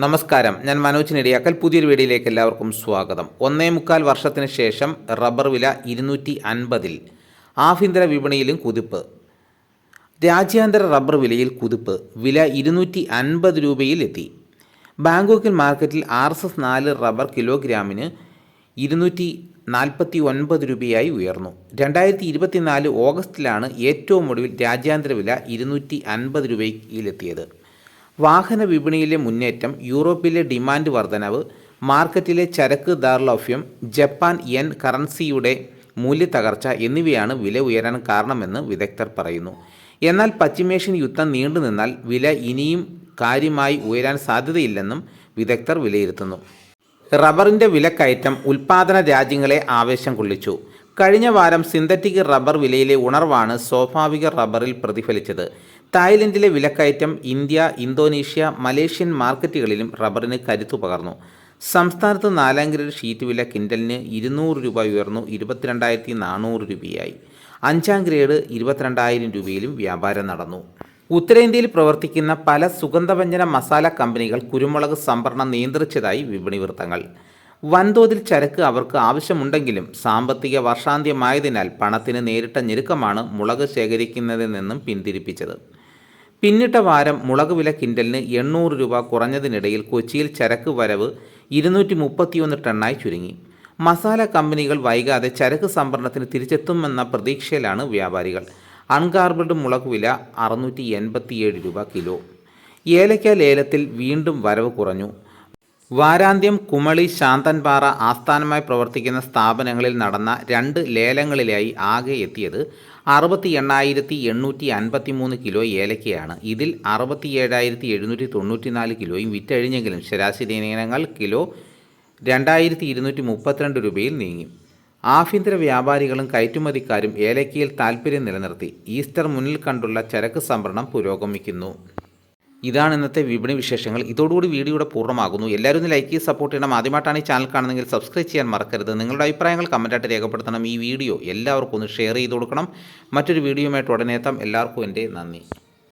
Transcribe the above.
നമസ്കാരം, ഞാൻ മനോജ് നെടിയാക്കൽ. പുതിയൊരു വീഡിയോയിലേക്ക് എല്ലാവർക്കും സ്വാഗതം. 1.25 വർഷത്തിന് ശേഷം റബ്ബർ വില 250-ൽ. ആഭ്യന്തര വിപണിയിലും കുതിപ്പ്. രാജ്യാന്തര റബ്ബർ വിലയിൽ കുതിപ്പ്. വില 250 രൂപയിൽ എത്തി. ബാങ്കോക്കിൽ മാർക്കറ്റിൽ RSS-4 റബ്ബർ കിലോഗ്രാമിന് 249 രൂപയായി ഉയർന്നു. 2024 ഓഗസ്റ്റിലാണ് ഏറ്റവും ഒടുവിൽ രാജ്യാന്തര വില 250 രൂപയിലെത്തിയത്. വാഹന വിപണിയിലെ മുന്നേറ്റം, യൂറോപ്പിലെ ഡിമാൻഡ് വർധനവ്, മാർക്കറ്റിലെ ചരക്ക് ദൗർലഭ്യം, ജപ്പാൻ യെൻ കറൻസിയുടെ മൂല്യത്തകർച്ച എന്നിവയാണ് വില ഉയരാൻ കാരണമെന്ന് വിദഗ്ധർ പറയുന്നു. എന്നാൽ പശ്ചിമേഷ്യൻ യുദ്ധം നീണ്ടുനിന്നാൽ വില ഇനിയും കാര്യമായി ഉയരാൻ സാധ്യതയില്ലെന്നും വിദഗ്ധർ വിലയിരുത്തുന്നു. റബ്ബറിൻ്റെ വിലക്കയറ്റം ഉൽപ്പാദന രാജ്യങ്ങളെ ആവേശം കൊള്ളിച്ചു. കഴിഞ്ഞ വാരം സിന്തറ്റിക് റബ്ബർ വിലയിലെ ഉണർവാണ് സ്വാഭാവിക റബ്ബറിൽ പ്രതിഫലിച്ചത്. തായ്ലൻഡിലെ വിലക്കയറ്റം ഇന്ത്യ, ഇന്തോനേഷ്യ, മലേഷ്യൻ മാർക്കറ്റുകളിലും റബ്ബറിന് കരുത്തു പകർന്നു. സംസ്ഥാനത്ത് 4ാം ഗ്രേഡ് ഷീറ്റ് വില കിൻഡലിന് 200 രൂപ ഉയർന്നു 22,400 രൂപയായി. 5ാം ഗ്രേഡ് 22,000 രൂപയിലും വ്യാപാരം നടന്നു. ഉത്തരേന്ത്യയിൽ പ്രവർത്തിക്കുന്ന പല സുഗന്ധവ്യഞ്ജന മസാല കമ്പനികൾ കുരുമുളക് സംഭരണം നിയന്ത്രിച്ചതായി വിപണി വൃത്തങ്ങൾ. വൻതോതിൽ ചരക്ക് അവർക്ക് ആവശ്യമുണ്ടെങ്കിലും സാമ്പത്തിക വർഷാന്ത്യമായതിനാൽ പണത്തിന് നേരിട്ട ഞെരുക്കമാണ് മുളക് ശേഖരിക്കുന്നതിൽ നിന്നും പിന്തിരിപ്പിച്ചത്. പിന്നിട്ട വാരം മുളക് വില കിൻഡലിന് 800 രൂപ കുറഞ്ഞതിനിടയിൽ കൊച്ചിയിൽ ചരക്ക് വരവ് 231 ടണ്ണായി ചുരുങ്ങി. മസാല കമ്പനികൾ വൈകാതെ ചരക്ക് സംഭരണത്തിന് തിരിച്ചെത്തുമെന്ന പ്രതീക്ഷയിലാണ് വ്യാപാരികൾ. അൺഗാർബിൾഡ് മുളക് വില 687 രൂപ കിലോ. ഏലക്ക ലേലത്തിൽ വീണ്ടും വരവ് കുറഞ്ഞു. വാരാന്ത്യം കുമളി, ശാന്തൻപാറ ആസ്ഥാനമായി പ്രവർത്തിക്കുന്ന സ്ഥാപനങ്ങളിൽ നടന്ന 2 ലേലങ്ങളിലായി ആകെ എത്തിയത് 68,853 കിലോ ഏലക്കയാണ്. ഇതിൽ 67,794 കിലോയും വിറ്റഴിഞ്ഞെങ്കിലും ശരാശരി ഇനങ്ങൾ കിലോ 2,232 രൂപയിൽ നീങ്ങി. ആഭ്യന്തര വ്യാപാരികളും കയറ്റുമതിക്കാരും ഏലക്കയിൽ താൽപ്പര്യം നിലനിർത്തി. ഈസ്റ്റർ മുന്നിൽ കണ്ടുള്ള ചരക്ക് സംഭരണം പുരോഗമിക്കുന്നു. ഇതാണ് ഇന്നത്തെ വിപണി വിശേഷങ്ങൾ. ഇതോടുകൂടി വീഡിയോയുടെ പൂർണ്ണമാകുന്നു. എല്ലാവരും ഒന്ന് ലൈക്ക് ചെയ്ത് സപ്പോർട്ട് ചെയ്യണം. ആദ്യമായിട്ടാണ് ഈ ചാനൽ കാണുന്നതെങ്കിൽ സബ്സ്ക്രൈബ് ചെയ്യാൻ മറക്കരുത്. നിങ്ങളുടെ അഭിപ്രായങ്ങൾ കമൻറ്റായിട്ട് രേഖപ്പെടുത്തണം. ഈ വീഡിയോ എല്ലാവർക്കും ഒന്ന് ഷെയർ ചെയ്ത് കൊടുക്കണം. മറ്റൊരു വീഡിയോയുമായിട്ട് ഉടനെ എത്താം. എല്ലാവർക്കും എൻ്റെ നന്ദി.